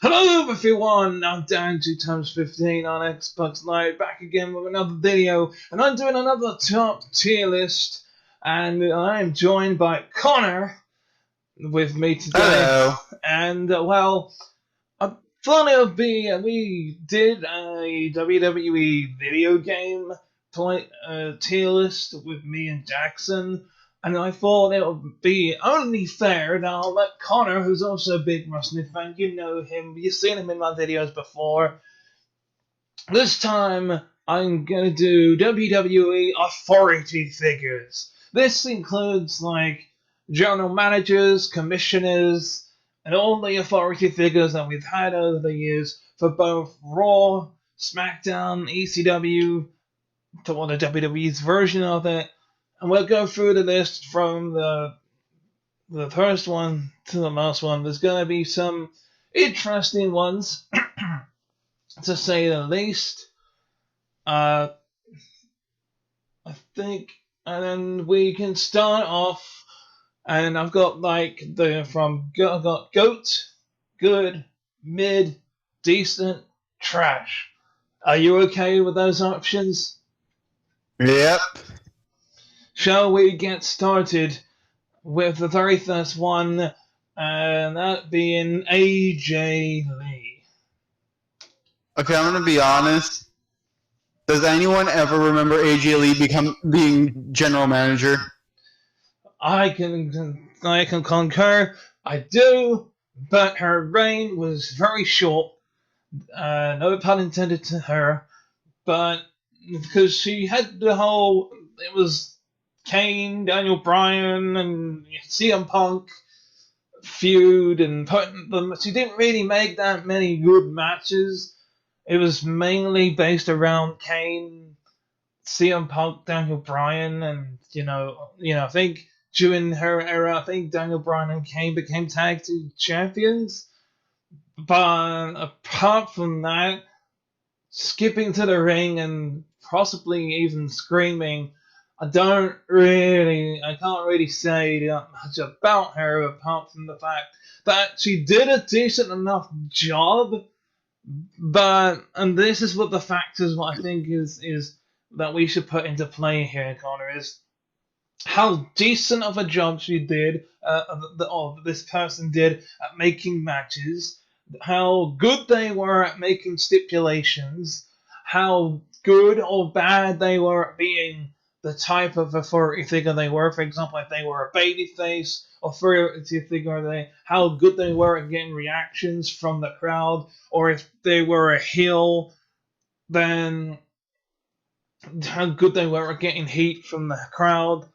Hello everyone, I'm Dan 2x15 on Xbox Live, back again with another video, and I'm doing another top tier list, and I am joined by Conor with me today, Hello. and I thought it would be, we did a WWE video game tier list with me and Jackson, and I thought it would be only fair that I'll let Connor, who's also a big wrestling fan, you know him, you've seen him in my videos before. This time, I'm gonna do WWE authority figures. This includes, like, general managers, commissioners, and all the authority figures that we've had over the years for both Raw, SmackDown, ECW, to the WWE's version of it, and we'll go through the list from the first one to the last one. There's gonna be some interesting ones, to say the least. Uh, I think, and then we can start off. And I've got I've got goat, good, mid, decent, trash. Are you okay with those options? Yep. Shall we get started with the very first one, and that being AJ Lee? Okay, I'm gonna be honest. Does anyone ever remember AJ Lee being general manager? I can concur. I do, but her reign was very short. No pun intended to her, but because she had it was Kane, Daniel Bryan, and CM Punk feud, and putting them. She didn't really make that many good matches. It was mainly based around Kane, CM Punk, Daniel Bryan, and I think during her era, I think Daniel Bryan and Kane became tag team champions. But apart from that, skipping to the ring and possibly even screaming, I can't really say that much about her apart from the fact that she did a decent enough job. And this is what the factors, what I think is that we should put into play here, Connor, is how decent of a job she did, this person did at making matches, how good they were at making stipulations, how good or bad they were at being the type of authority figure they were. For example, if they were a babyface authority figure, how good they were at getting reactions from the crowd, or if they were a heel, then how good they were at getting heat from the crowd.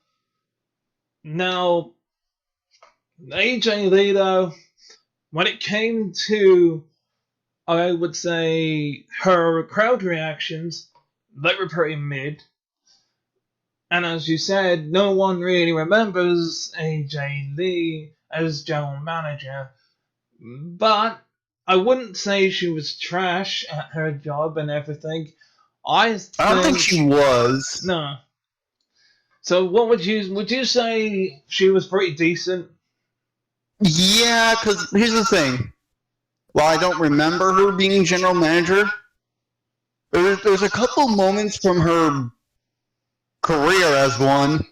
Now, AJ Lee, though, when it came to, I would say, her crowd reactions, they were pretty mid. And as you said, no one really remembers AJ Lee as general manager. But I wouldn't say she was trash at her job and everything. I don't think she was. No. So what would you say she was pretty decent? Yeah, because here's the thing. While I don't remember her being general manager, there's a couple moments from her career as one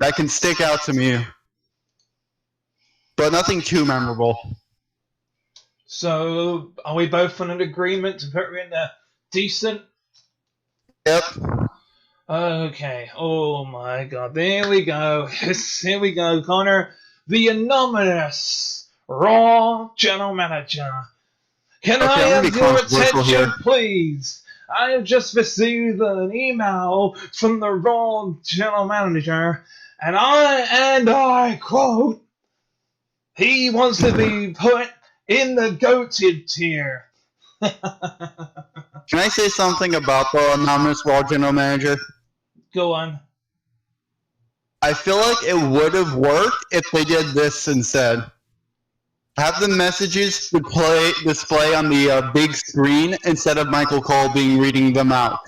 that can stick out to me, but nothing too memorable. So are we both in an agreement to put her in a decent? Yep. Okay. Oh my God. There we go. Here we go, Connor. The anonymous Raw General Manager. Can I have your attention, please? I have just received an email from the Raw General Manager, and I quote, he wants to be put in the goated tier. Can I say something about the anonymous Raw General Manager? Go on. I feel like it would have worked if they did this instead. Have the messages display on the big screen instead of Michael Cole reading them out.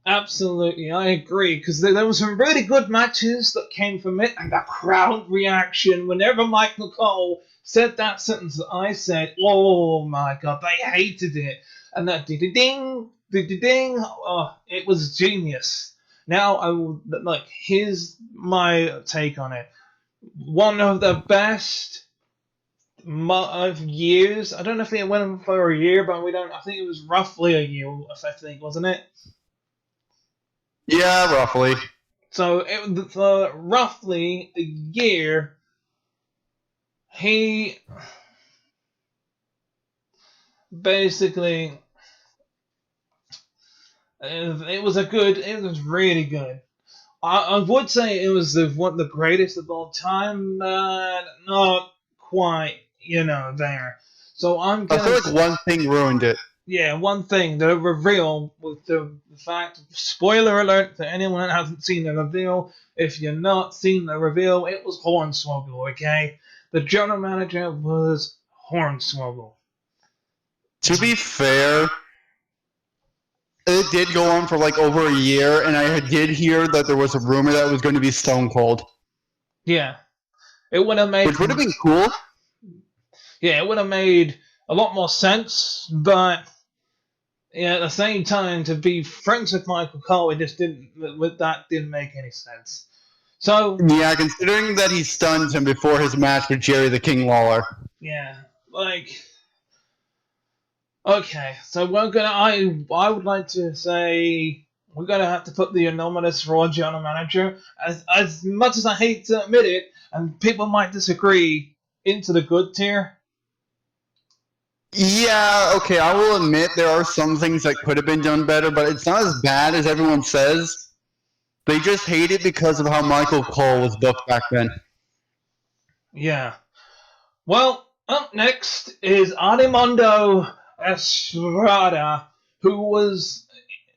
Absolutely, I agree, because there were some really good matches that came from it, and the crowd reaction whenever Michael Cole said that sentence, I said, "Oh my god, they hated it," and that ding ding ding. Oh, it was genius. Now I will like. Here's my take on it. One of the best of years. I don't know if it went for a year, but we don't. I think it was roughly a year. I think, wasn't it? Yeah, roughly. So it for roughly a year, he basically it was a good. It was really good. I would say it was the greatest of all time, but not quite. There. So I'm I gonna feel like one thing ruined it. yeah, one thing, the reveal with the fact, spoiler alert to anyone that hasn't seen the reveal. If you're not seen the reveal, it was Hornswoggle, okay? The general manager was Hornswoggle. To be fair, it did go on for like over a year, and I did hear that there was a rumor that it was going to be Stone Cold. Yeah. It would have made Which would have been cool. Yeah, it would have made a lot more sense, but yeah, at the same time, to be friends with Michael Cole, it just didn't make any sense. So yeah, considering that he stunned him before his match with Jerry the King Lawler. Yeah, like okay, so we're gonna. I would like to say we're gonna have to put the anonymous Raw general manager, as much as I hate to admit it, and people might disagree, into the good tier. Yeah, okay, I will admit there are some things that could have been done better, but it's not as bad as everyone says. They just hate it because of how Michael Cole was booked back then. Yeah. Well, up next is Armando Estrada, who was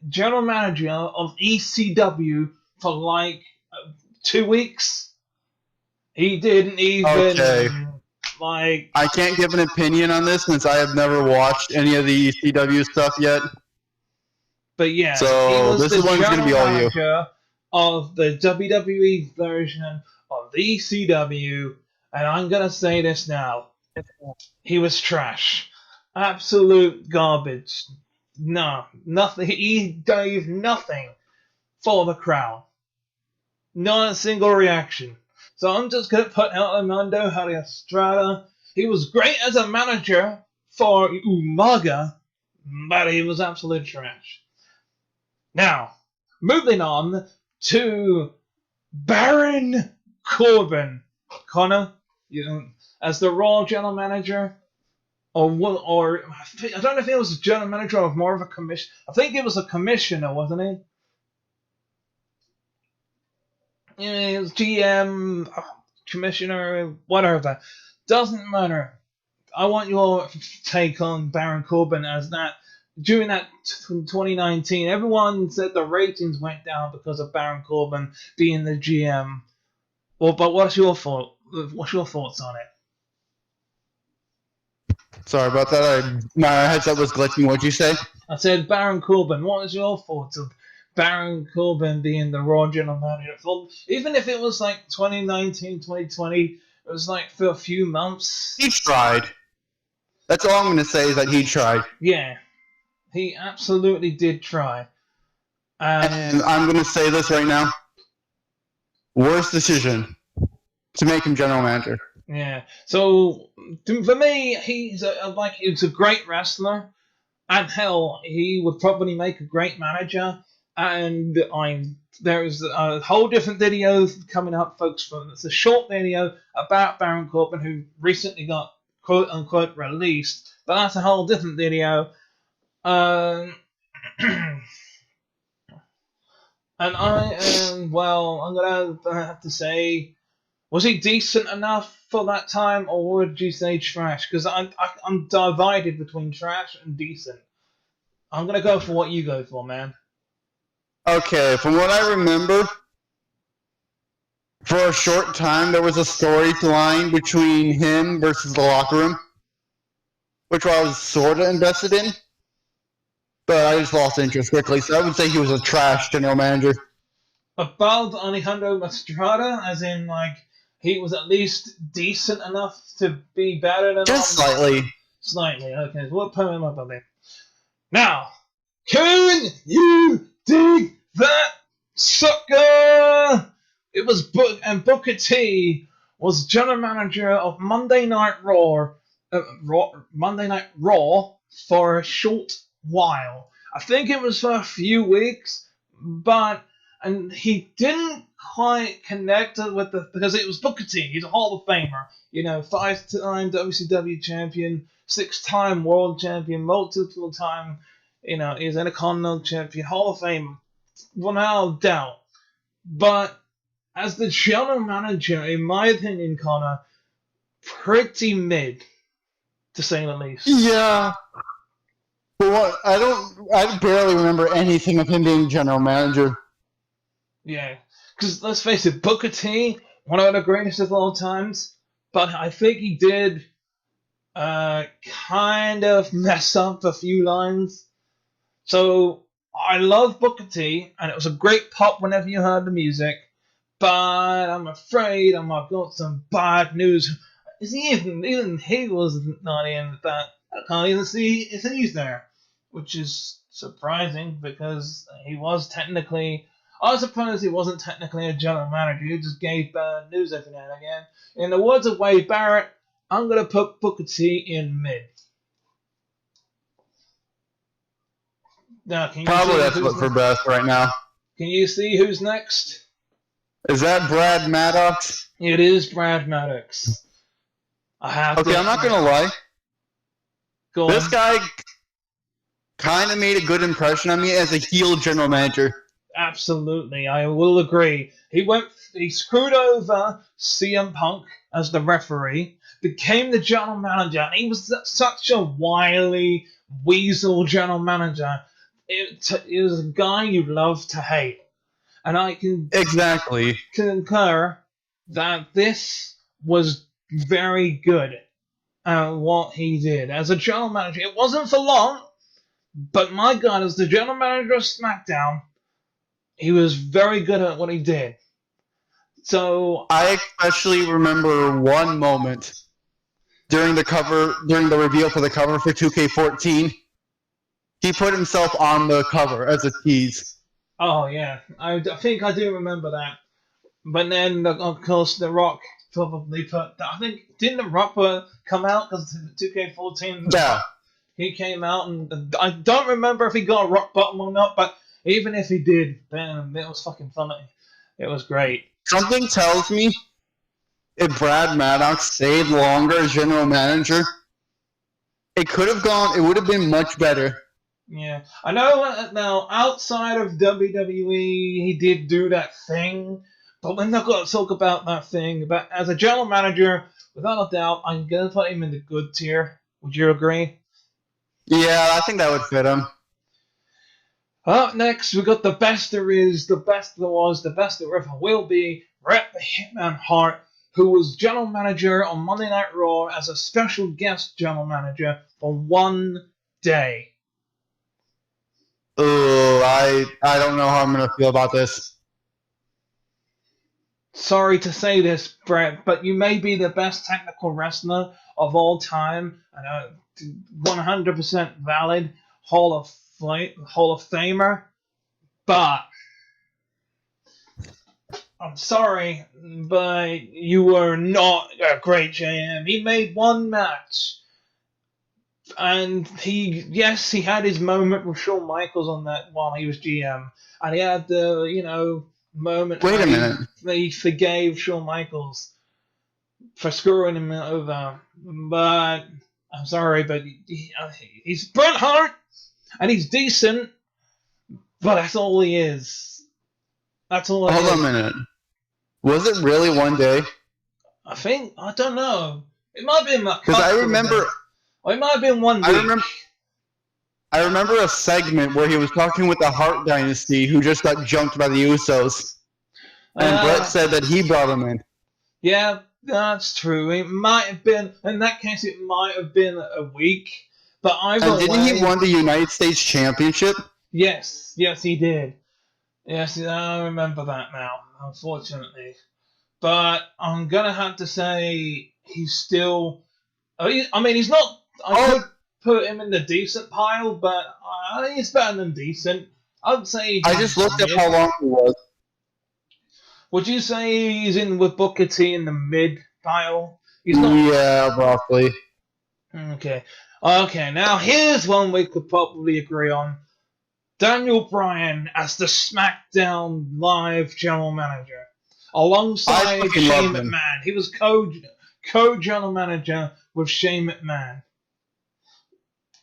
general manager of ECW for like 2 weeks. He didn't even Okay. like. I can't give an opinion on this since I have never watched any of the ECW stuff yet. But yeah, So he was this the one's going to be all you. manager of the WWE version of the ECW, and I'm gonna say this now: he was trash, absolute garbage. No, nothing. He gave nothing for the crowd. Not a single reaction. So I'm just gonna put out Armando Estrada. He was great as a manager for Umaga, but he was absolute trash. Now, moving on to Baron Corbin. Conor, as the Raw general manager, or I don't know if he was a general manager or more of a commission. I think he was a commissioner, wasn't he? He was GM, commissioner, whatever. Doesn't matter. I want your take on Baron Corbin as that. During that 2019, everyone said the ratings went down because of Baron Corbin being the GM. Well, but what's your thought? What's your thoughts on it? Sorry about that. My headset was glitching. What'd you say? I said Baron Corbin. What was your thoughts of Baron Corbin being the Raw general manager? Even if it was like 2019, 2020, it was like for a few months. He tried. That's all I'm going to say is that he tried. Yeah, he absolutely did try. And I'm going to say this right now. Worst decision to make him general manager. Yeah. So for me, he's a great wrestler, and hell, he would probably make a great manager. And there's a whole different video coming up, folks. It's a short video about Baron Corbin, who recently got quote unquote released, but that's a whole different video. And I'm gonna have to say, was he decent enough for that time, or would you say trash? Because I'm divided between trash and decent. I'm gonna go for what you go for, man. Okay, from what I remember, for a short time there was a storyline between him versus the locker room, which I was sort of invested in, but I just lost interest quickly. So I would say he was a trash general manager. Above Alejandro Estrada, as in like he was at least decent enough to be better than Just slightly. Slightly, okay. So we'll put him up on there. Now, can you dig that sucker? It was Booker T was general manager of Monday Night Raw, Monday Night Raw for a short while. I think it was for a few weeks, and he didn't quite connect with because it was Booker T. He's a Hall of Famer, 5-time WCW champion, 6-time world champion, multiple time, he's an Intercontinental champion, Hall of Famer, without doubt. But as the general manager, in my opinion, Connor, pretty mid, to say the least. Yeah. But what I barely remember anything of him being general manager. Yeah, because let's face it, Booker T, one of the greatest of all times, but I think he did kind of mess up a few lines. So I love Booker T, and it was a great pop whenever you heard the music, but I'm afraid I've got some bad news. Even he was not in that. I can't even see if he's there, which is surprising because he was technically. I suppose he wasn't technically a general manager. He just gave bad news every now and again. In the words of Wade Barrett, I'm going to put Booker T in mid. Now, Probably that's what for best right now. Can you see who's next? Is that Brad Maddox? It is Brad Maddox. I'm not going to lie. This guy kind of made a good impression on me as a heel general manager. Absolutely, I will agree. He screwed over CM Punk as the referee, became the general manager, and he was such a wily weasel general manager. It was a guy you love to hate. And I can exactly concur that this was very good at what he did as a general manager. It wasn't for long, but my God, as the general manager of SmackDown, he was very good at what he did. So I especially remember one moment during the reveal for the cover for 2K14. He put himself on the cover as a tease. Oh yeah, I think I do remember that. But then, of course, The Rock probably put. I think didn't The Rock come out because 2K14? Yeah. He came out, and I don't remember if he got a rock bottom or not. But even if he did, then it was fucking funny. It was great. Something tells me if Brad Maddox stayed longer as general manager, it would have been much better. Yeah, I know now, outside of WWE, he did do that thing, but we're not going to talk about that thing. But as a general manager, without a doubt, I'm going to put him in the good tier. Would you agree? Yeah, I think that would fit him. Up next, we got the best there is, the best there was, the best there ever will be, Bret the Hitman Hart, who was general manager on Monday Night Raw as a special guest general manager for one day. Oh, I don't know how I'm going to feel about this. Sorry to say this, Bret, but you may be the best technical wrestler of all time, and 100% valid Hall of Famer, but I'm sorry, but you were not a great JM. He made one match. And he had his moment with Shawn Michaels on that while he was GM, and he had the moment. Wait a minute. He forgave Shawn Michaels for screwing him over, but I'm sorry, but he's Bret Hart, and he's decent, but that's all he is. That's all. Hold on a minute. Was it really one day? I don't know. It might have been because I remember. Or it might have been 1 week. I remember a segment where he was talking with the Hart Dynasty, who just got jumped by the Usos, and Bret said that he brought him in. Yeah, that's true. It might have been, in that case, it might have been a week. But either way, didn't he won the United States Championship? Yes, he did. Yes, I remember that now, unfortunately. but I'm gonna have to say he's still. I mean, he's not. I Oh, could put him in the decent pile, but I think he's better than decent. I'd say I just he's looked up mid. how long he was. Would you say he's in with Booker T in the mid pile? He's not. Yeah, roughly. Okay. Okay, now here's one we could probably agree on. Daniel Bryan as the SmackDown Live general manager, I alongside fucking Shane loved him. McMahon. He was co-general manager with Shane McMahon.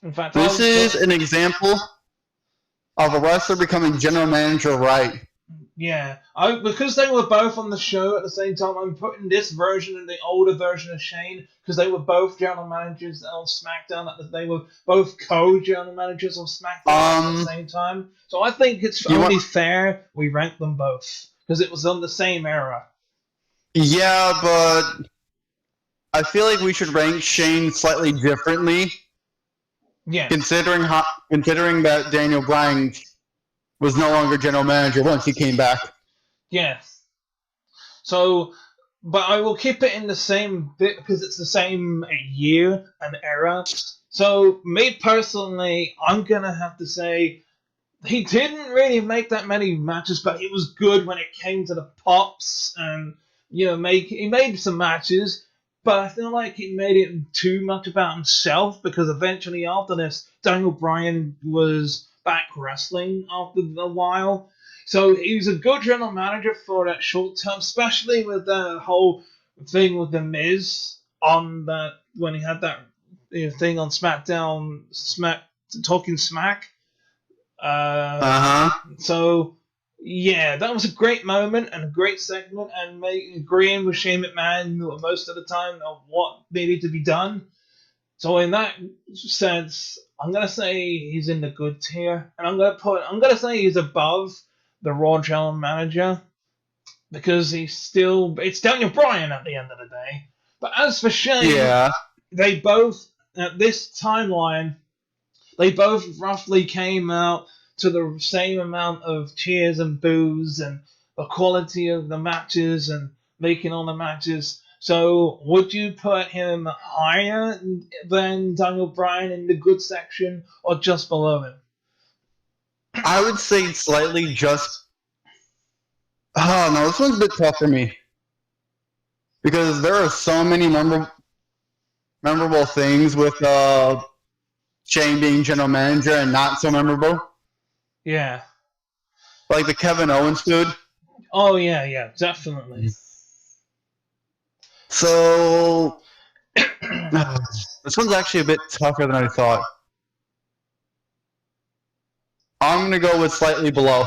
In fact, I This would is put an example of a wrestler becoming general manager right. yeah, because they were both on the show at the same time. I'm putting this version and the older version of Shane because they were both general managers on SmackDown. They were both co-general managers on SmackDown at the same time. So I think it's You want? only fair we rank them both because it was on the same era. Yeah, but I feel like we should rank Shane slightly differently, Yeah, considering that Daniel Bryan was no longer general manager once he came back. yeah. So, but I will keep it in the same bit because it's the same year and era. So, me personally, I'm gonna have to say he didn't really make that many matches, but he was good when it came to the pops and he made some matches, but I feel like he made it too much about himself because eventually after this, Daniel Bryan was back wrestling after a while. So he's a good general manager for that short term, especially with the whole thing with the Miz on that when he had that thing on SmackDown, talking smack. Uh huh. So yeah, that was a great moment and a great segment, and agreeing with Shane McMahon most of the time of what needed to be done. So in that sense, I'm gonna say he's in the good tier, and I'm gonna say he's above the Raw general manager because it's Daniel Bryan at the end of the day. But as for Shane, Yeah. they both at this timeline they both roughly came out to the same amount of cheers and boos and the quality of the matches and making all the matches. So, would you put him higher than Daniel Bryan in the good section or just below him? I would say slightly just. Oh no, this one's a bit tough for me because there are so many memorable things with Shane being general manager and not so memorable, Yeah. like the Kevin Owens feud. Oh, yeah, yeah, definitely. So this one's actually a bit tougher than I thought. I'm gonna go with slightly below.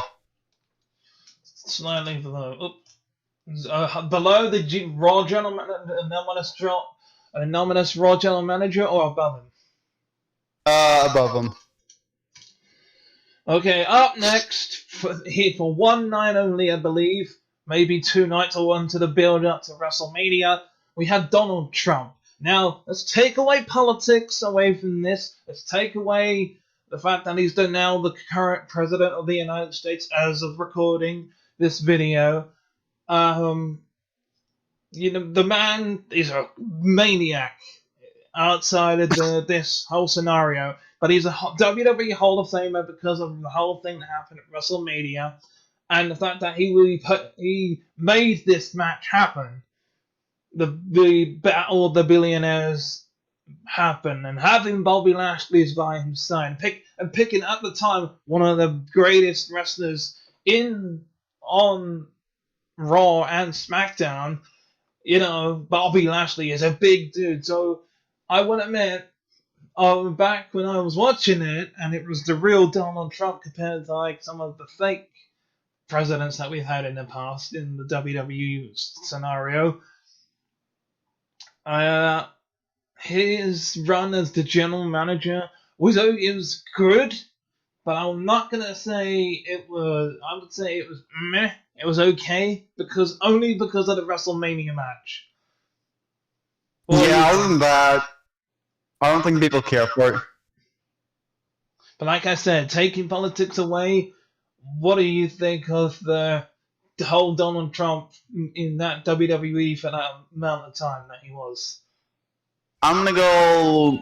Slightly below. Below the Raw General anomalous Raw General Manager or above him? Above him. Okay, up next for one night only, I believe, maybe 2 nights or one to the build up to WrestleMania. We had Donald Trump. Now let's take away politics away from this. Let's take away the fact that he's now the current president of the United States as of recording this video. Um, the man is a maniac outside of this whole scenario. But he's a WWE Hall of Famer because of the whole thing that happened at WrestleMania, and the fact that he made this match happen, the Battle of the Billionaires happen, and having Bobby Lashley's by his side, picking at the time one of the greatest wrestlers in on Raw and SmackDown. Bobby Lashley is a big dude, so I will admit back when I was watching it, and it was the real Donald Trump compared to like some of the fake presidents that we've had in the past in the WWE scenario. Uh, his run as the general manager was good, but I'm not gonna say it was. I would say it was meh. It was okay only because of the WrestleMania match. What do Yeah, you other think? than that, I don't think people care for it. But like I said, taking politics away, what do you think of the hold Donald Trump in that WWE for that amount of time that he was. I'm gonna go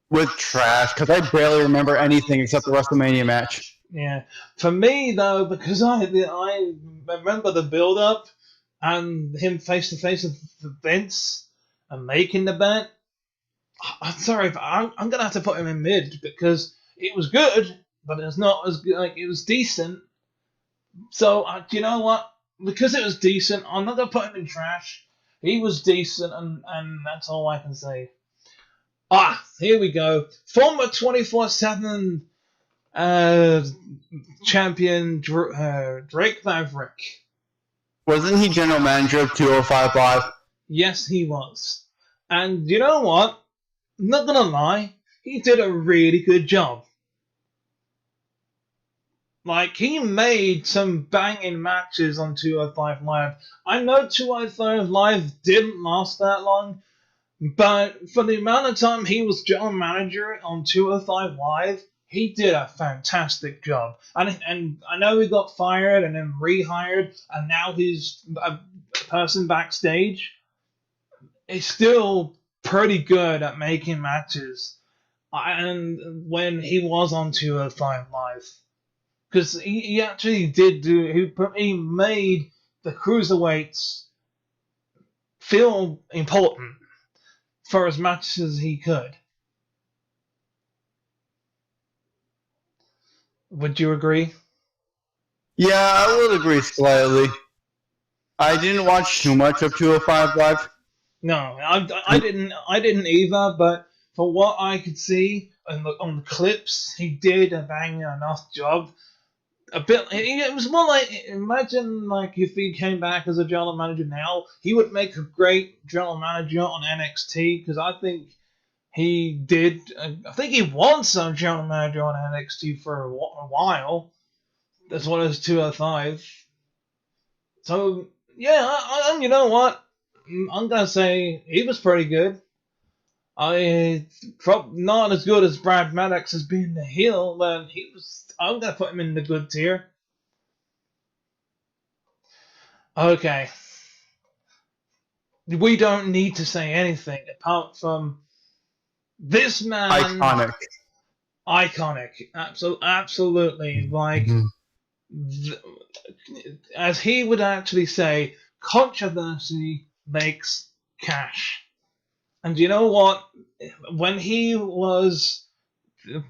with trash because I barely remember anything except the WrestleMania match. Yeah, for me though, because I remember the build up and him face to face with Vince and making the bet. I'm sorry, but I'm gonna have to put him in mid because it was good, but it's not as good. Like it was decent. So do you know what? Because it was decent, I'm not gonna put him in trash. He was decent, and that's all I can say. Here we go. Former 24/7 uh, champion Drake Maverick. Wasn't he general manager of 205 Live? Yes, he was. And you know what? I'm not gonna lie, he did a really good job. Like, he made some banging matches on 205 Live. I know 205 Live didn't last that long, but for the amount of time he was general manager on 205 Live, he did a fantastic job. And I know he got fired and then rehired, and now he's a person backstage. He's still pretty good at making matches. And when he was on 205 Live, because he actually did he made the cruiserweights feel important for as much as he could. Would you agree? Yeah, I would agree slightly. I didn't watch too much of 205 Live. No, I didn't either. But for what I could see on the clips, he did a bang enough job. A bit. It was more like, imagine like if he came back as a general manager now, he would make a great general manager on NXT because I think he did. I think he was a general manager on NXT for a while, as well as 205. So yeah, you know what? I'm gonna say he was pretty good. Not as good as Brad Maddox as being the heel, but he was. I'm gonna put him in the good tier. Okay, we don't need to say anything apart from this man. Iconic. Iconic, absolutely. Like, as he would actually say, controversy makes cash. And you know what? When he was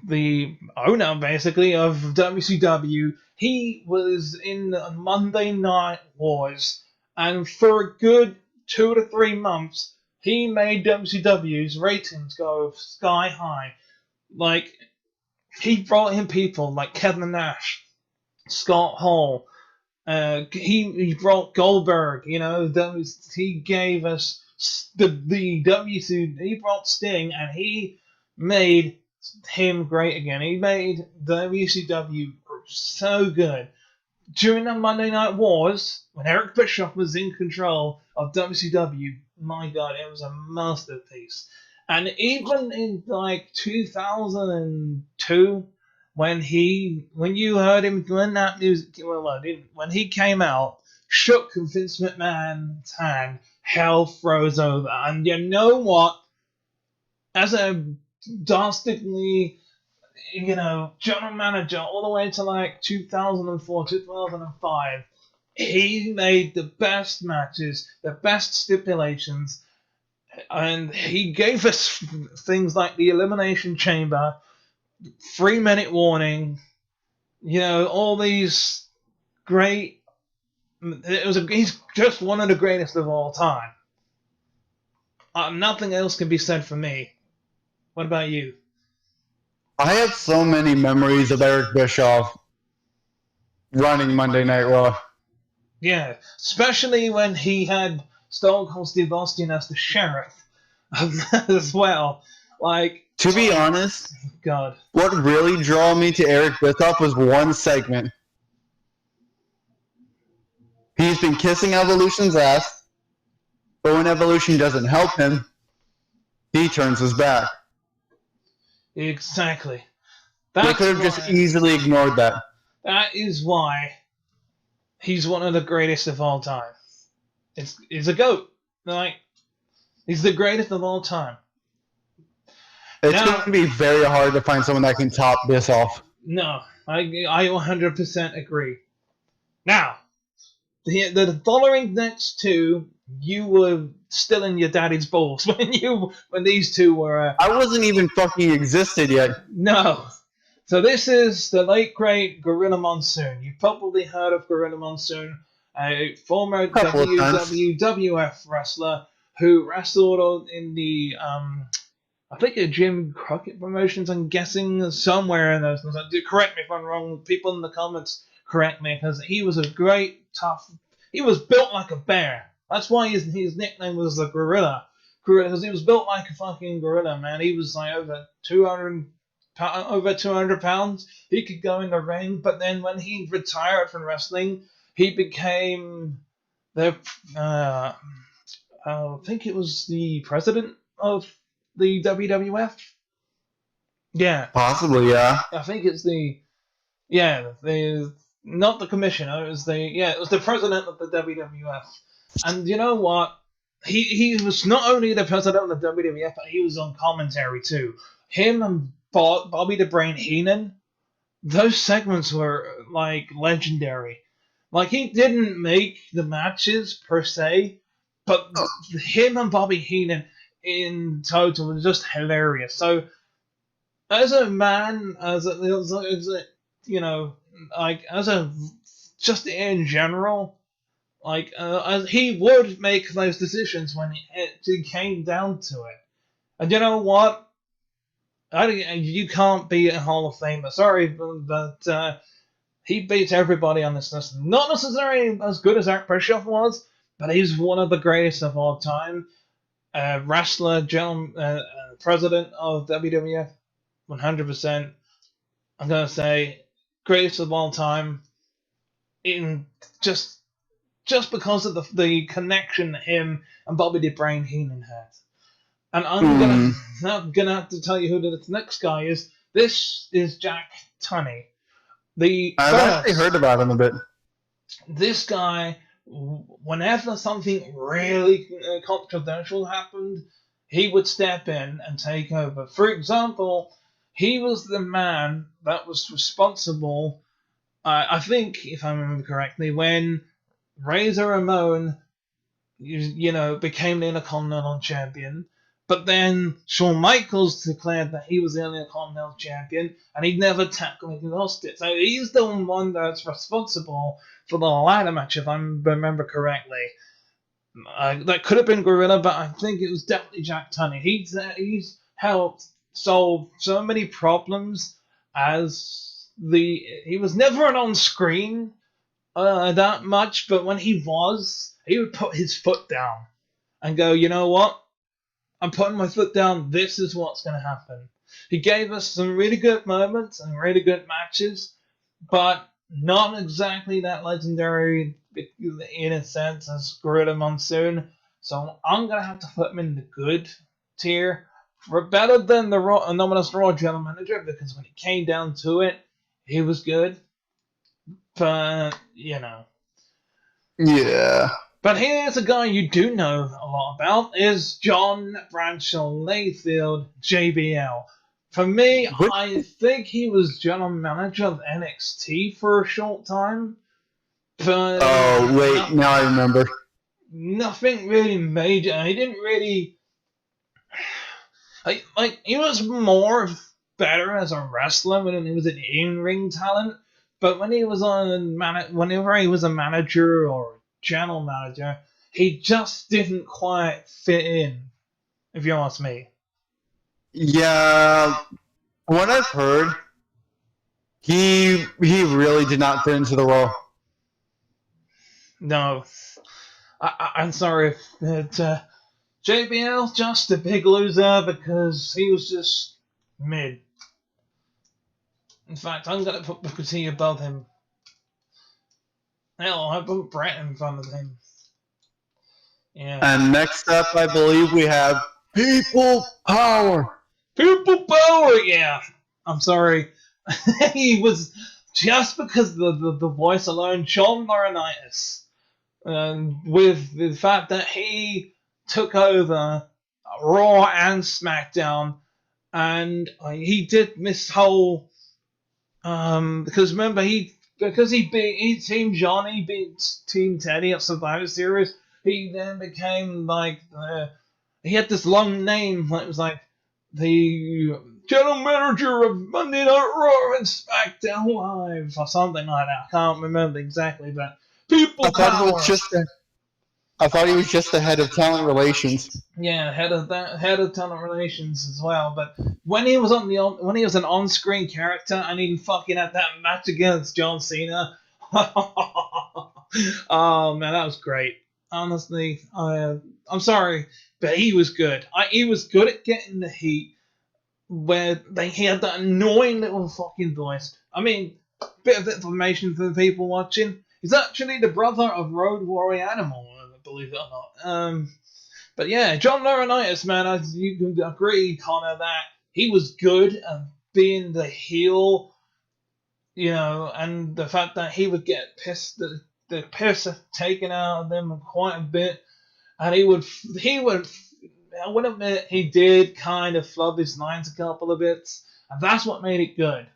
the owner, basically, of WCW, he was in Monday Night Wars, and for a good 2 to 3 months, he made WCW's ratings go sky high. Like, he brought in people like Kevin Nash, Scott Hall. He brought Goldberg. You know, he gave us the WC. He brought Sting, and he made him great again. He made WCW so good during the Monday Night Wars when Eric Bischoff was in control of WCW. My God, it was a masterpiece. And even in like 2002, when you heard him when that music, when he came out, shook Vince McMahon's hand, hell froze over. And you know what? As a dastardly, general manager all the way to like 2004, 2005, he made the best matches, the best stipulations, and he gave us things like the Elimination Chamber, 3 minute warning, all these great. He's just one of the greatest of all time. Nothing else can be said for me. What about you? I have so many memories of Eric Bischoff running Monday Night Raw. Yeah, especially when he had Stone Cold Steve Austin as the sheriff as well. Like, to be honest, God, what really drew me to Eric Bischoff was one segment. He's been kissing Evolution's ass, but when Evolution doesn't help him, he turns his back. Exactly. They could have just easily ignored that. That is why He's one of the greatest of all time. He's a goat. Like, he's the greatest of all time. It's Now, going to be very hard to find someone that can top Bischoff. no, I 100% agree. Now, the following next two, you were still in your daddy's balls when these two were. I wasn't even fucking existed yet. No. So this is the late great Gorilla Monsoon. You've probably heard of Gorilla Monsoon, a former Couple of times. WWF wrestler who wrestled in the I think a Jim Crockett Promotions. I'm guessing somewhere in those. Correct me if I'm wrong. People in the comments correct me, because he was a great tough. He was built like a bear. That's why his nickname was the Gorilla. Because he was built like a fucking gorilla, man. He was like over 200 pounds. He could go in the ring, but then when he retired from wrestling, he became the I think it was the president of the WWF. Yeah, Possibly, yeah. I think it's the not the commissioner. It was the president of the WWF. And you know what? He was not only the president of the WWF, but he was on commentary too. Him and Bobby the Brain Heenan, those segments were like legendary. Like, he didn't make the matches per se, but him and Bobby Heenan in total was just hilarious. So, as a man, as a you know, like as a just in general, like he would make those decisions when it came down to it. And you know what? You can't be a Hall of Famer. Sorry, but he beats everybody on this list. Not necessarily as good as Eric Bischoff was, but he's one of the greatest of all time. Wrestler, president of WWF, 100%. I'm gonna say greatest of all time. In just because of the connection that him and Bobby the Brain Heenan had. And I'm gonna have to tell you who the next guy is. This is Jack Tunney. I've actually heard about him a bit. This guy, whenever something really controversial happened, he would step in and take over. For example, he was the man that was responsible, I think, if I remember correctly, when Razor Ramon, became the Intercontinental Champion. But then Shawn Michaels declared that he was the Intercontinental Champion, and he never technically lost it. So he's the one that's responsible for the ladder match, if I remember correctly. That could have been Gorilla, but I think it was definitely Jack Tunney. He's helped solve so many problems he was never on screen that much, but when he would put his foot down and go, you know what? I'm putting my foot down. This is what's going to happen. He gave us some really good moments and really good matches, but not exactly that legendary in a sense as Gorilla Monsoon. So I'm going to have to put him in the good tier. For better than the Anomalous Raw General Manager, because when it came down to it, he was good. But, Yeah. But here's a guy you do know a lot about, is John Bradshaw Layfield, JBL. For me, I think he was general manager of NXT for a short time. But oh, wait, now I remember. Nothing really major. He didn't really... he was more better as a wrestler when he was an in-ring talent. But when he was whenever he was a manager or general manager, he just didn't quite fit in, if you ask me. Yeah, what I've heard, he really did not fit into the role. No, I'm sorry, but JBL just a big loser because he was just mid. In fact, I'm gonna put Booker T above him. Hell, I put Brett in front of him. Yeah. And next up, I believe we have People Power. People Power, yeah. I'm sorry. He was just because the voice alone, John Laurinaitis, with the fact that he took over Raw and SmackDown, and he did this whole because remember he beat Team Johnny beat Team Teddy at Survivor Series. He then became like he had this long name that was like the general manager of Monday Night Raw and SmackDown Live or something like that. I can't remember exactly, but I people thought it power. was just I thought he was just the head of talent relations. Yeah, head of talent relations as well. But when he was when he was an on-screen character and he fucking had that match against John Cena, oh man, that was great. Honestly, I'm sorry, but he was good. He was good at getting the heat where he had that annoying little fucking voice. I mean, bit of information for the people watching. He's actually the brother of Road Warrior Animal, believe it or not. But yeah, John Laurinaitis, man, you can agree, Connor, that he was good at being the heel, and the fact that he would get the piss taken out of them quite a bit, and he would, I would admit, he did kind of flub his lines a couple of bits, and that's what made it good.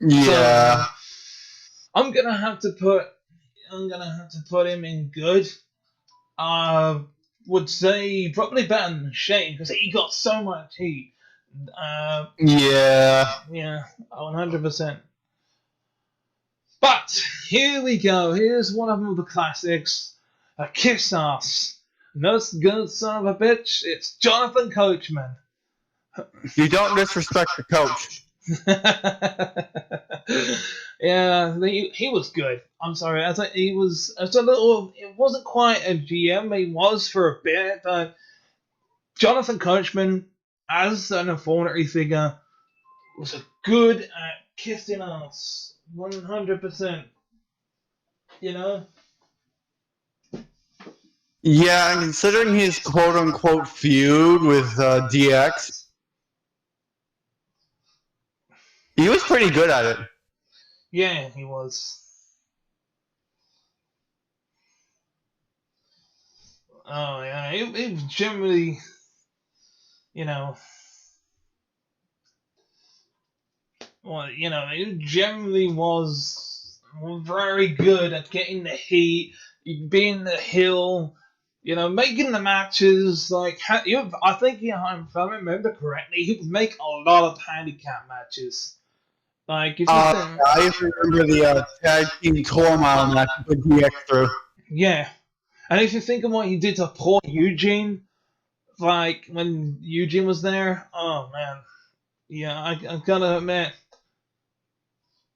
Yeah. So I'm gonna have to put him in good. Would say probably better than Shane because he got so much heat. Yeah. Yeah, 100%. But here we go. Here's one of the classics. A kiss ass. No good son of a bitch. It's Jonathan Coachman. You don't disrespect the coach. Yeah, he was good. I'm sorry. I think he was. It's a little. It wasn't quite a GM. He was for a bit, but Jonathan Coachman, as an authority figure, was a good at kissing ass. 100%. You know? Yeah, and considering his quote unquote feud with DX, he was pretty good at it. Yeah, he was. Oh, yeah. It was generally, you know, it generally was very good at getting the heat, being the heel, making the matches. Like, I think, if I remember correctly, he would make a lot of handicap matches. Like, if you think, I remember the tag team tour mile match he put DX through. yeah, and if you think of what he did to poor Eugene, like when Eugene was there, oh man, yeah, I gotta admit,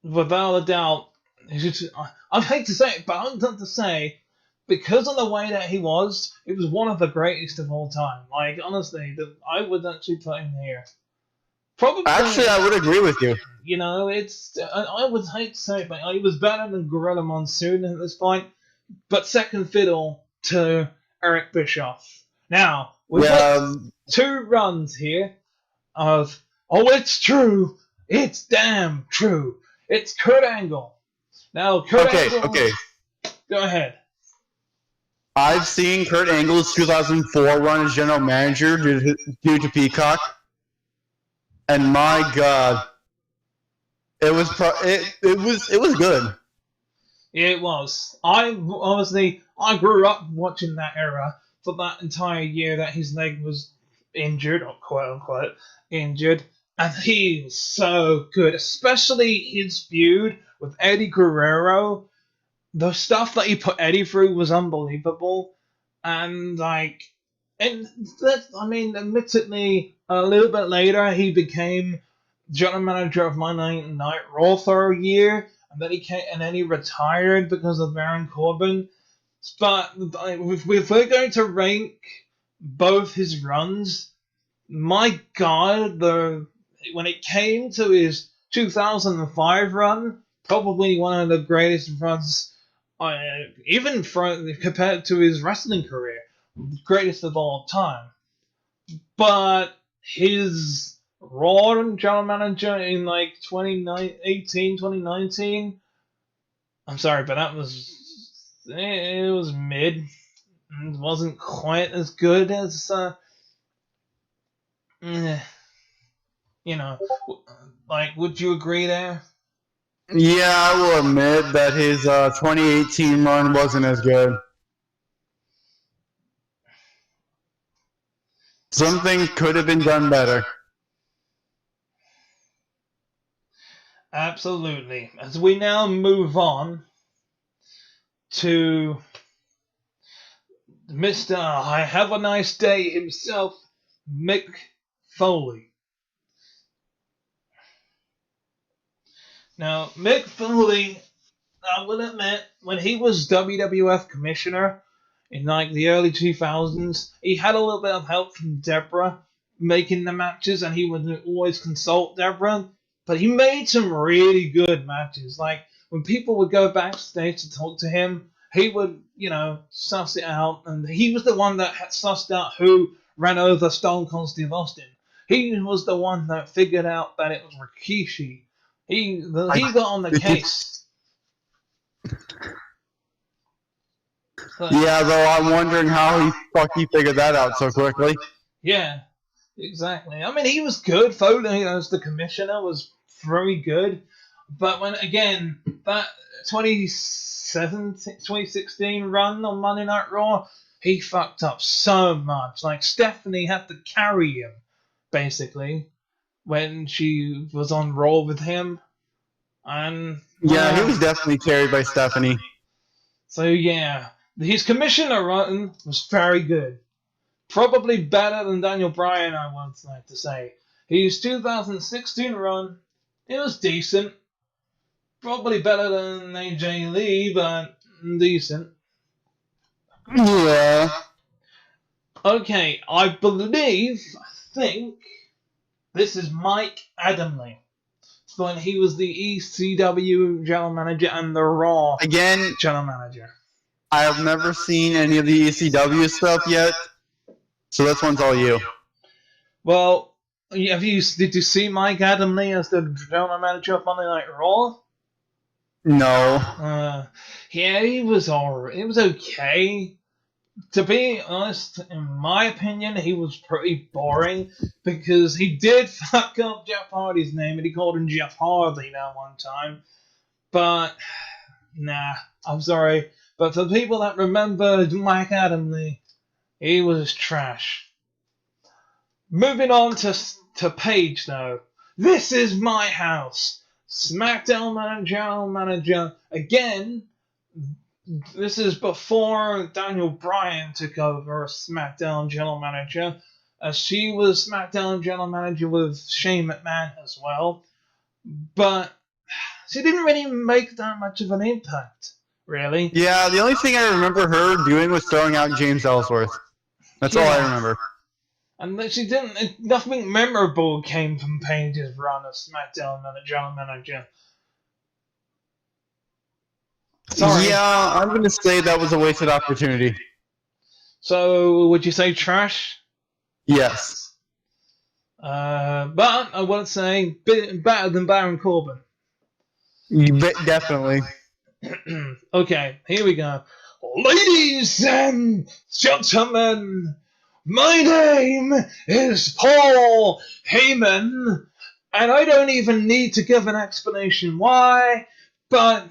without a doubt, I hate to say it, but I'm going to say, because of the way that he was, it was one of the greatest of all time. Like, honestly, I would actually put him here. Probably. Actually, I would agree with you. I would hate to say it, but he was better than Gorilla Monsoon at this point, but second fiddle to Eric Bischoff. Now, we've got two runs here of, oh, it's true, it's damn true. It's Kurt Angle. Now, Kurt Angle. Okay. Go ahead. I've seen Kurt Angle's 2004 run as general manager due to Peacock, and my God, it was good. It was. I grew up watching that era for that entire year that his leg was injured, or quote unquote injured, and he was so good, especially his feud with Eddie Guerrero. The stuff that he put Eddie through was unbelievable, and admittedly, a little bit later he became general manager of Monday Night Raw for a year, and then he retired because of Baron Corbin. But if we're going to rank both his runs, my God, when it came to his 2005 run, probably one of the greatest runs, even compared to his wrestling career, greatest of all time. But his Raw general manager in like 2018, 2019. I'm sorry, but that was it was mid. It wasn't quite as good as eh, you know. Like, would you agree there? Yeah, I will admit that his 2018 run wasn't as good. Some things could have been done better. Absolutely. As we now move on to Mr. I Have a Nice Day himself, Mick Foley. Now, Mick Foley, I will admit, when he was WWF commissioner in like the early 2000s, he had a little bit of help from Deborah making the matches, and he would always consult Deborah. But he made some really good matches. Like when people would go backstage to talk to him, he would, suss it out, and he was the one that had sussed out who ran over Stone Cold Steve Austin. He was the one that figured out that it was Rikishi. He got on the case. Yeah, though I'm wondering how he figured that out so quickly. Yeah, exactly. I mean, he was good. Foley, as the commissioner, was very good. But when, again, that 2016 run on Monday Night Raw, he fucked up so much. Like, Stephanie had to carry him, basically, when she was on Raw with him. And yeah, he was definitely carried by Stephanie. So, yeah, his commissioner run was very good. Probably better than Daniel Bryan, I would like to say. His 2016 run, it was decent. Probably better than AJ Lee, but decent. Yeah. Okay, I think, this is Mike Adamle. When he was the ECW general manager and the Raw general manager. I have never seen any of the ECW stuff yet, so this one's all you. Well, did you see Mike Adamle as the general manager of Monday Night Raw? No. Yeah, he was alright. It was okay. To be honest, in my opinion, he was pretty boring because he did fuck up Jeff Hardy's name and he called him Jeff Hardy that one time. But, nah, I'm sorry. But for people that remember Mike Adamle, he was trash. Moving on to Paige, though. This is my house. SmackDown General Manager. Again, this is before Daniel Bryan took over as SmackDown General Manager, as she was SmackDown General Manager with Shane McMahon as well. But she didn't really make that much of an impact, really. Yeah, the only thing I remember her doing was throwing out James Ellsworth. That's all I remember. And she didn't. Nothing memorable came from Paige's run as SmackDown General Manager. Sorry. Yeah, I'm going to say that was a wasted opportunity. So, would you say trash? Yes. But I would say better than Baron Corbin. Definitely. Okay, here we go. Ladies and gentlemen, my name is Paul Heyman, and I don't even need to give an explanation why, but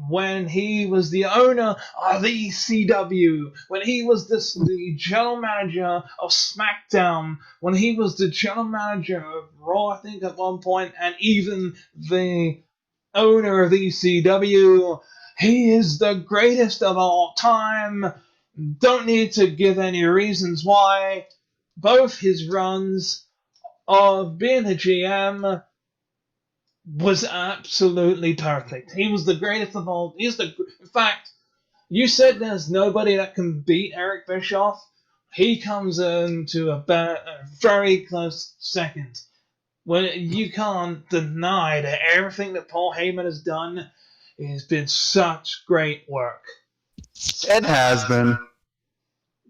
when he was the owner of ECW, when he was the general manager of SmackDown, when he was the general manager of Raw, I think at one point, and even the owner of ECW, he is the greatest of all time. Don't need to give any reasons why. Both his runs of being a GM was absolutely perfect. He was the greatest of all. In fact, you said there's nobody that can beat Eric Bischoff. He comes into a very close second. When you can't deny that everything that Paul Heyman has done has been such great work. It has been.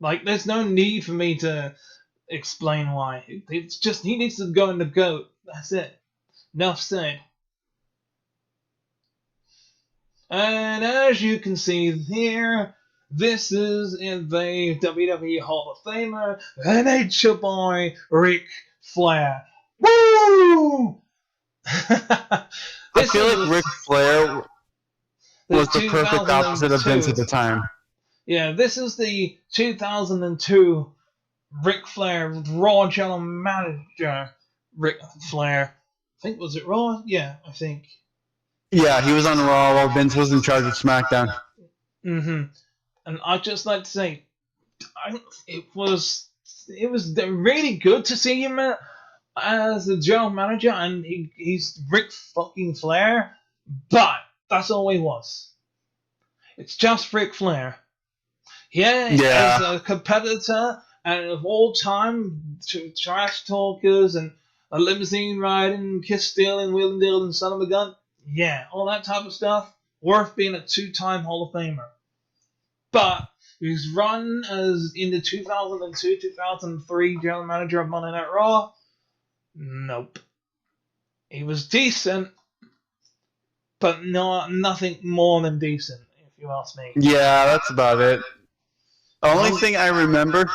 Like, there's no need for me to explain why. It's just he needs to go in the goat. That's it. Enough said. And as you can see here, this is in the WWE Hall of Famer, Nature Boy Ric Flair. Woo! I feel like Ric Flair was the perfect opposite of Vince at the time. Yeah, this is the 2002 Ric Flair, Raw General Manager Ric Flair. I think, was it Raw? Yeah, I think. Yeah, he was on Raw while Vince was in charge of SmackDown. And I'd just like to say, it was really good to see him as a general manager, and he's Ric fucking Flair, but that's all he was. It's just Ric Flair. Yeah, as a competitor and of all time trash talkers and a limousine riding, kiss stealing, wheeling dealing, son of a gun. Yeah, all that type of stuff. Worth being a 2-time Hall of Famer. But his run as in the 2002-2003 general manager of Monday Night Raw, nope. He was decent, but nothing more than decent, if you ask me. Yeah, that's about it. The only thing I remember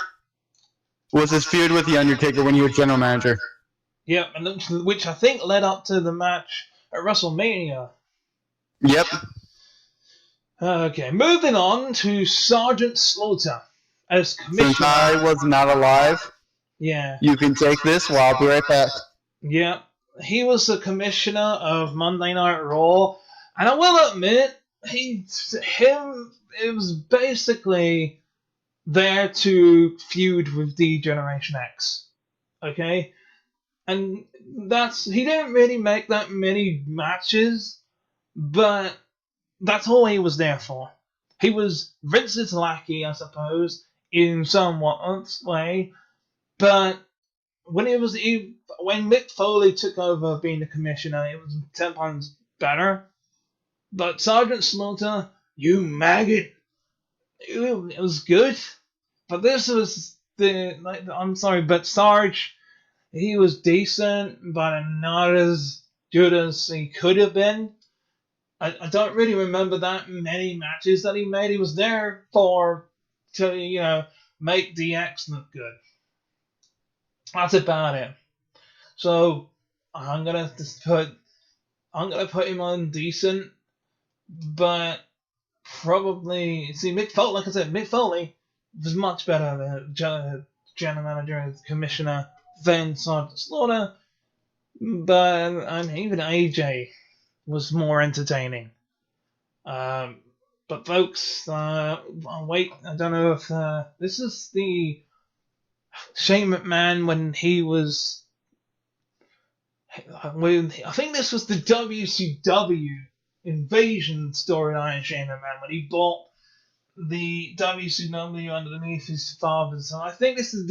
was his feud with The Undertaker when he was general manager. Yep, and which I think led up to the match at WrestleMania. Yep. Okay, moving on to Sergeant Slaughter as commissioner. Since I was not alive, yeah, you can take this while I'll be right back. Yeah, he was the commissioner of Monday Night Raw, and I will admit, it was basically there to feud with the Generation X. Okay? And he didn't really make that many matches, but that's all he was there for. He was Vince's lackey, I suppose, in somewhat way, but when Mick Foley took over being the commissioner, it was 10 times better. But Sergeant Slaughter, you maggot, it was good. But this was I'm sorry, but Sarge, he was decent, but not as good as he could have been. I don't really remember that many matches that he made. He was there to make DX look good. That's about it. So I'm gonna put him on decent, but probably Mick Foley. Like I said, Mick Foley was much better than general manager and commissioner than Sergeant Slaughter. But even AJ was more entertaining. But folks, wait. I don't know if this is the Shane McMahon when he was. I think this was the WCW invasion storyline, Shane McMahon, when he bought the WCW underneath his father. So I think this is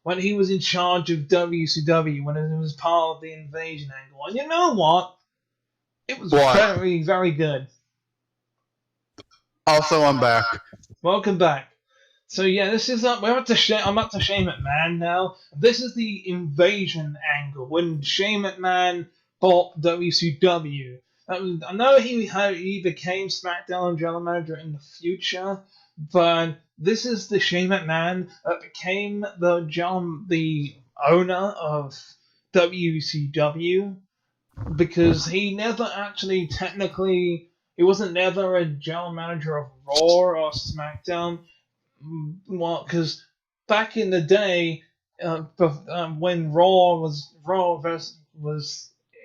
when he was in charge of WCW, when it was part of the invasion angle. And you know what? It was very, very good. Also, I'm back. Welcome back. So yeah, this is I'm up to Shane McMahon now. This is the invasion angle when Shane McMahon bought WCW. I know he became SmackDown general manager in the future, but this is the Shane McMahon that became the owner of WCW, because he never actually technically he wasn't never a general manager of Raw or SmackDown. Well, because back in the day, when Raw was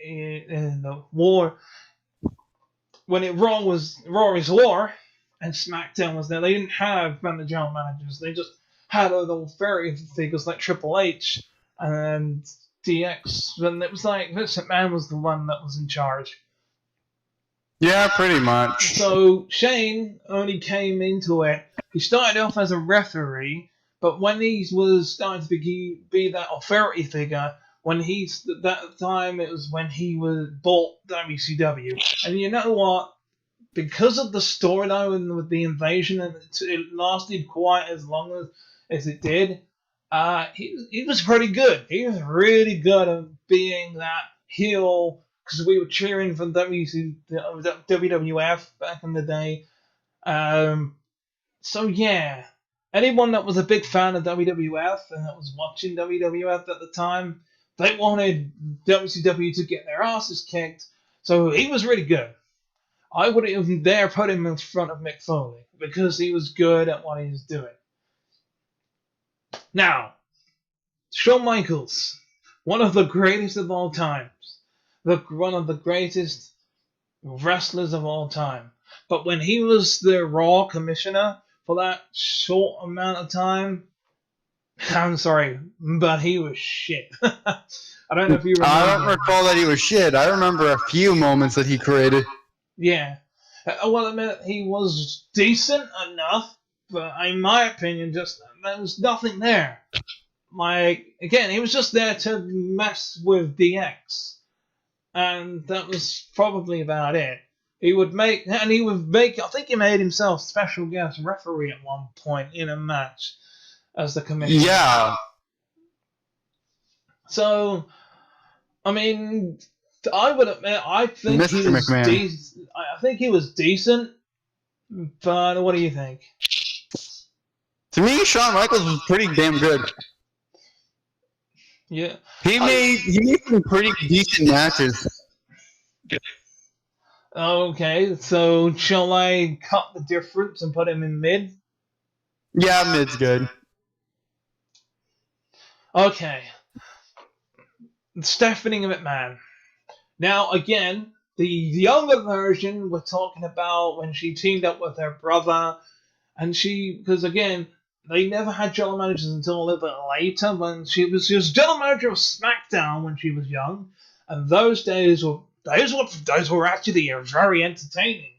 in the war, when Raw is War, and SmackDown was there, they didn't have general managers. They just had little fairy figures like Triple H and DX, and it was like Vince McMahon was the one that was in charge. Yeah, pretty much. So Shane only came into it. He started off as a referee, but when he was starting to be that authority figure, that time it was when he was bought WCW. And you know what? Because of the storyline with the invasion, and it lasted quite as long as it did, He was pretty good. He was really good at being that heel because we were cheering for WWF back in the day. Um, so yeah, anyone that was a big fan of WWF and that was watching WWF at the time, they wanted WCW to get their asses kicked. So he was really good. I wouldn't even dare put him in front of Mick Foley because he was good at what he was doing. Now, Shawn Michaels, one of the greatest of all times, one of the greatest wrestlers of all time. But when he was the Raw commissioner for that short amount of time, I'm sorry, but he was shit. I don't know if you remember. I don't recall that he was shit. I remember a few moments that he created. Yeah. Well, I mean, he was decent enough, but in my opinion, just there was nothing there. Like, again, he was just there to mess with DX. And that was probably about it. I think he made himself special guest referee at one point in a match as the commissioner. Yeah. So, I mean, I would admit, I think Mr. he was McMahon. I think he was decent, but what do you think? To me, Shawn Michaels was pretty damn good. Yeah. He made some pretty decent matches. Okay, so shall I cut the difference and put him in mid? Yeah, mid's good. Okay. Stephanie McMahon. Now, again, the younger version we're talking about when she teamed up with her brother, and because again, they never had general managers until a little bit later when she was general manager of SmackDown when she was young, and those were actually very entertaining.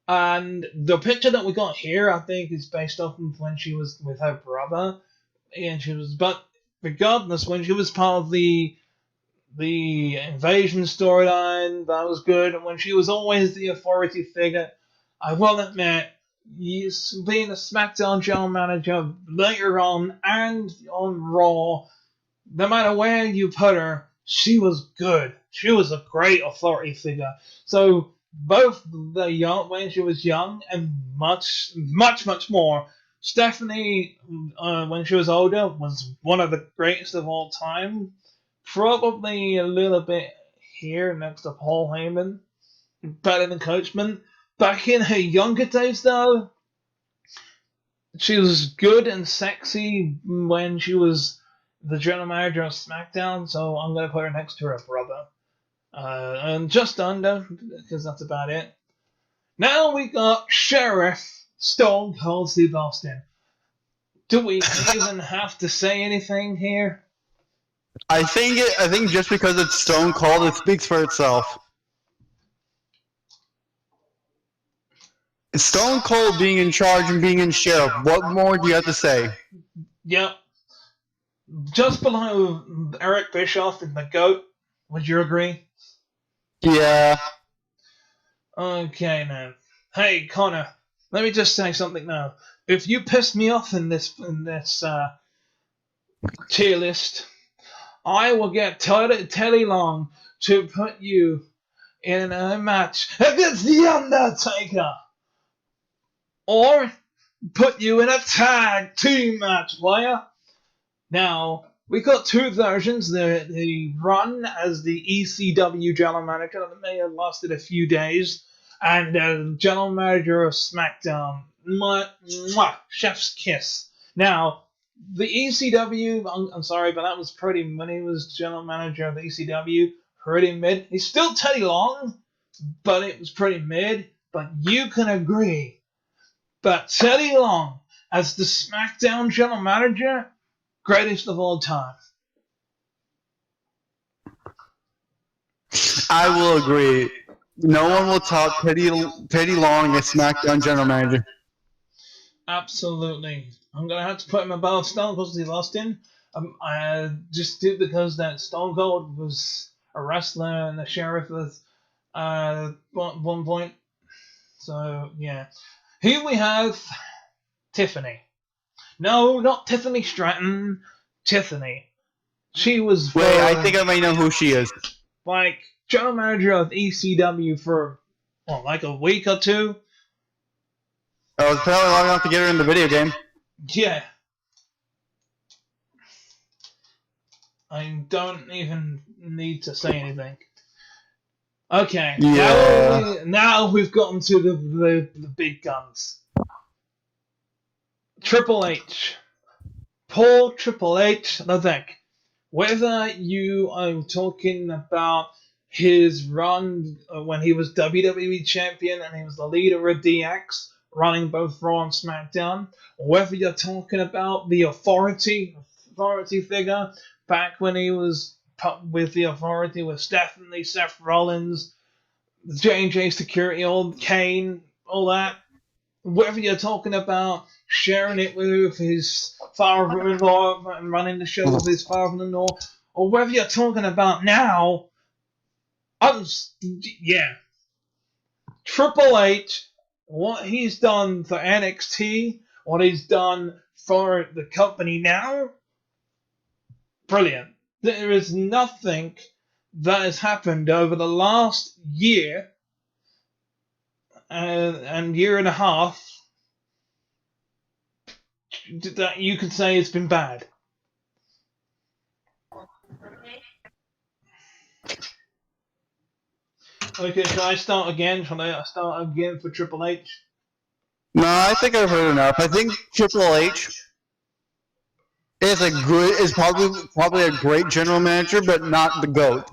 And the picture that we got here, I think, is based off of when she was with her brother, but regardless, when she was part of the invasion storyline, that was good. And when she was always the authority figure, I will admit, being a SmackDown general manager later on and on Raw, no matter where you put her, she was good. She was a great authority figure. So both when she was young and much, much, much more, Stephanie, when she was older, was one of the greatest of all time. Probably a little bit here next to Paul Heyman, better than Coachman. Back in her younger days, though, she was good and sexy when she was the general manager of SmackDown, so I'm going to put her next to her brother. And just under, because that's about it. Now we got Sheriff Stone Cold Steve Austin. Do we even have to say anything here? I think just because it's Stone Cold, it speaks for itself. Stone Cold being in charge and being in sheriff, what more do you have to say? Yep. Just below Eric Bischoff and the GOAT. Would you agree? Yeah. Okay, man. Hey, Connor. Let me just say something now. If you piss me off in this tier list, I will get Teddy Long to put you in a match against The Undertaker. Or put you in a tag team match, player. Now, we got two versions. The run as the ECW general manager that may have lasted a few days, and general manager of SmackDown. Chef's kiss. Now, the ECW, I'm sorry, but that was pretty, when he was general manager of the ECW, pretty mid. He's still Teddy Long, but it was pretty mid. But you can agree that Teddy Long, as the SmackDown general manager, greatest of all time. I will agree. No one will top Teddy Long as SmackDown general manager. Absolutely. I'm going to have to put him above Stone Cold Steve Austin. I just did because that Stone Cold was a wrestler and the sheriff was one point. So, yeah. Here we have Tiffany. No, not Tiffany Stratton. Tiffany. She was Wait, I think I may know who she is. like general manager of ECW for like a week or two. I was apparently long enough to get her in the video game. Yeah. I don't even need to say anything. Okay. Yeah. Now we've gotten to the big guns. Triple H. Poor Triple H. Now think. Whether you are talking about his run when he was WWE champion and he was the leader of DX, running both Raw and SmackDown, or whether you're talking about the authority figure back when he was with the authority with Stephanie, Seth Rollins, J&J Security, old Kane, all that. Whether you're talking about sharing it with his father-in-law and running the show with his father-in-law, or whether you're talking about now, yeah, Triple H, what he's done for NXT, what he's done for the company now, brilliant. There is nothing that has happened over the last year and year and a half that you could say it's been bad. Okay, shall I start again? Shall I start again for Triple H? No, I think I've heard enough. I think Triple H is probably a great general manager, but not the GOAT.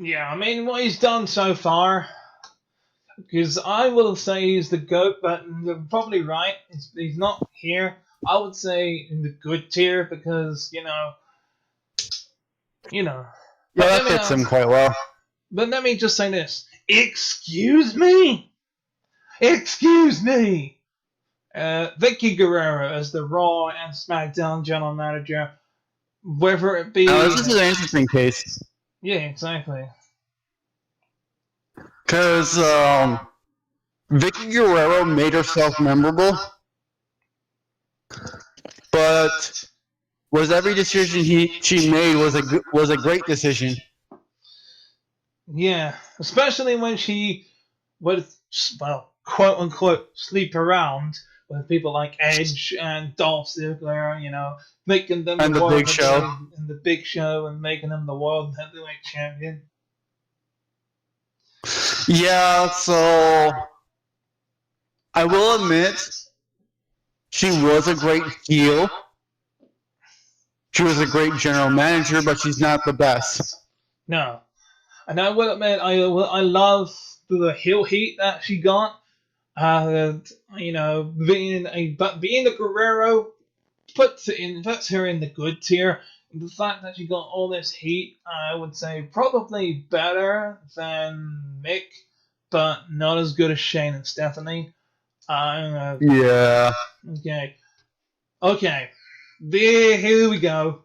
Yeah, I mean what he's done so far. Because I will say he's the GOAT, but you're probably right. He's not here. I would say in the good tier because you know. Yeah, that fits him quite well. But let me just say this. Excuse me? Excuse me! Vicky Guerrero as the Raw and SmackDown general manager, whether it be... Now, this is an interesting case. Yeah, exactly. Because Vicky Guerrero made herself memorable, but was every decision she made was a great decision. Yeah, especially when she would, well, quote unquote, sleep around with people like Edge and Dolph Ziggler, making them and the Big Show, and the Big Show, and making them the World Heavyweight Champion. Yeah, so I will admit she was a great heel. She was a great general manager, but she's not the best. No. And I will admit, I love the heel heat that she got. Being the Guerrero puts her in the good tier. The fact that she got all this heat, I would say probably better than Mick, but not as good as Shane and Stephanie. Yeah. Okay. Here we go.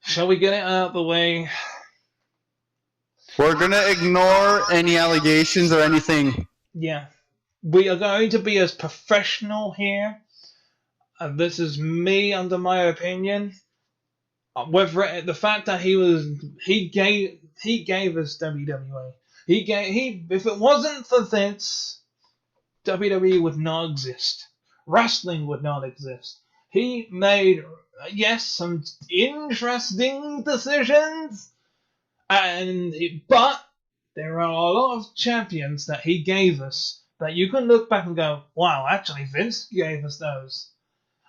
Shall we get it out of the way? We're gonna ignore any allegations or anything. Yeah. We are going to be as professional here. This is me under my opinion. Whether the fact that he gave us WWE. If it wasn't for Vince, WWE would not exist. Wrestling would not exist. He made some interesting decisions, but there are a lot of champions that he gave us that you can look back and go, wow, actually Vince gave us those.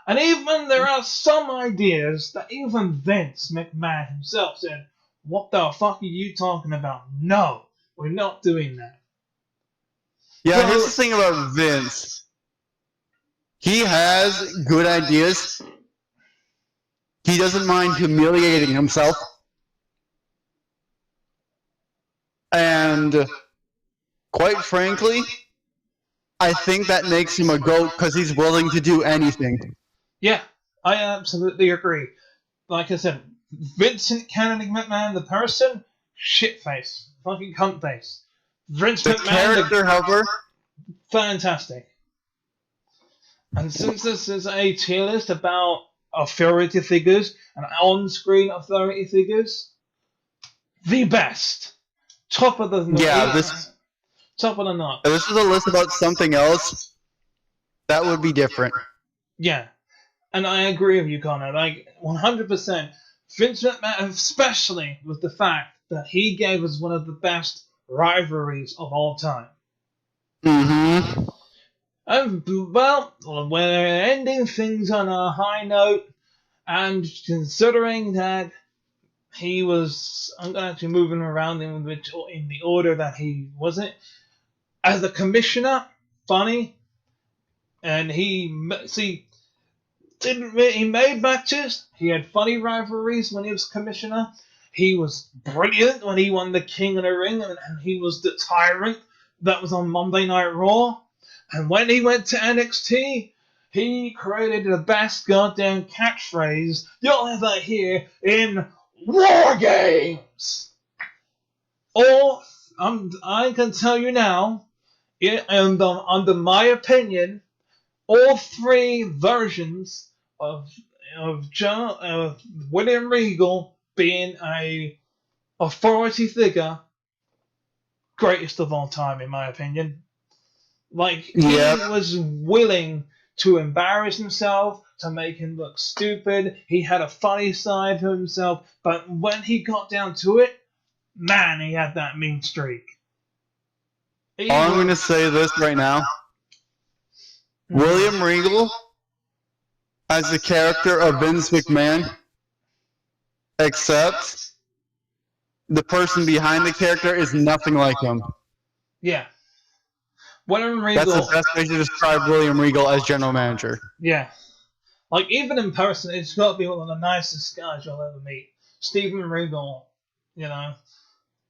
And even there are some ideas that even Vince McMahon himself said, what the fuck are you talking about? No, we're not doing that. Yeah, here's the thing about Vince. He has good ideas. He doesn't mind humiliating himself. And quite frankly, I think that makes him a GOAT because he's willing to do anything. Yeah, I absolutely agree. Like I said, Vincent Kennedy McMahon, the person, shitface, fucking cunt face. Vince the McMahon, character, however, fantastic. And since this is a tier list about authority figures and on-screen authority figures, the best, top of the Yeah, top of the knot. if this is a list about something else, that would be different. Yeah, and I agree with you, Connor. Like 100%. Vince McMahon, especially with the fact that he gave us one of the best rivalries of all time. Mm-hmm. Well, we're ending things on a high note, and considering that he was, I'm going to actually moving around in the order that he wasn't. As a commissioner, funny, and he he made matches. He had funny rivalries when he was commissioner. He was brilliant when he won the King of the Ring, and he was the tyrant that was on Monday Night Raw. And when he went to NXT, he created the best goddamn catchphrase you'll ever hear in War Games. Or I can tell you now, under my opinion, all three versions of William Regal being a authority figure, greatest of all time in my opinion. Like he was willing to embarrass himself, to make him look stupid. He had a funny side to himself, but when he got down to it, man, he had that mean streak. I'm going to say this right now. William Regal, as the character of Vince McMahon, except the person behind the character is nothing like him. Yeah. William Regal. That's the best way to describe William Regal as general manager. Yeah. Like, even in person, it's got to be one of the nicest guys you'll ever meet. Steven Regal, you know,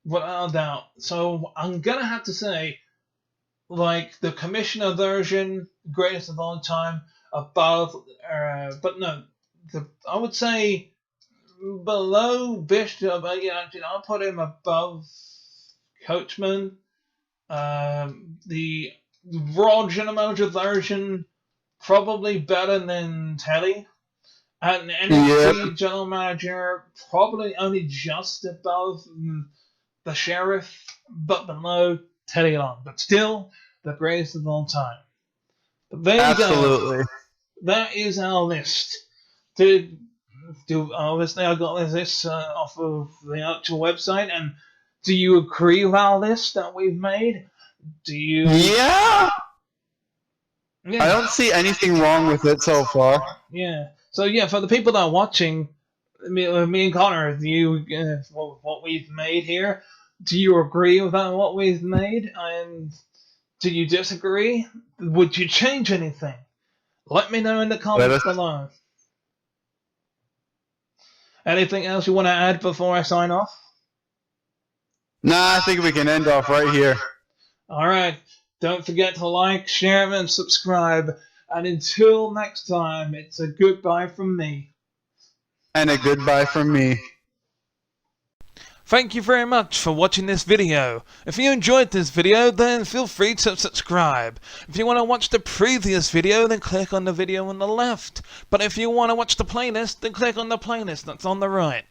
without a doubt. So I'm going to have to say, like, the Commissioner version, greatest of all time, above, but no, I would say below Bishop, I'll put him above Coachman. The Raw General Manager version, probably better than Telly. And NXT General Manager, probably only just above the Sheriff, but below Teddy Long. But still, the greatest of all time. But there you go. That is our list. Obviously, I got this off of the actual website. And do you agree with our list that we've made? Do you? Yeah. I don't see anything wrong with it so far. Yeah. So yeah, for the people that are watching, me and Connor, do you what we've made here? Do you agree with what we've made? And do you disagree? Would you change anything? Let me know in the comments below. Anything else you want to add before I sign off? Nah, I think we can end off right here. Alright. Don't forget to like, share, and subscribe. And until next time, it's a goodbye from me. And a goodbye from me. Thank you very much for watching this video. If you enjoyed this video, then feel free to subscribe. If you want to watch the previous video, then click on the video on the left. But if you want to watch the playlist, then click on the playlist that's on the right.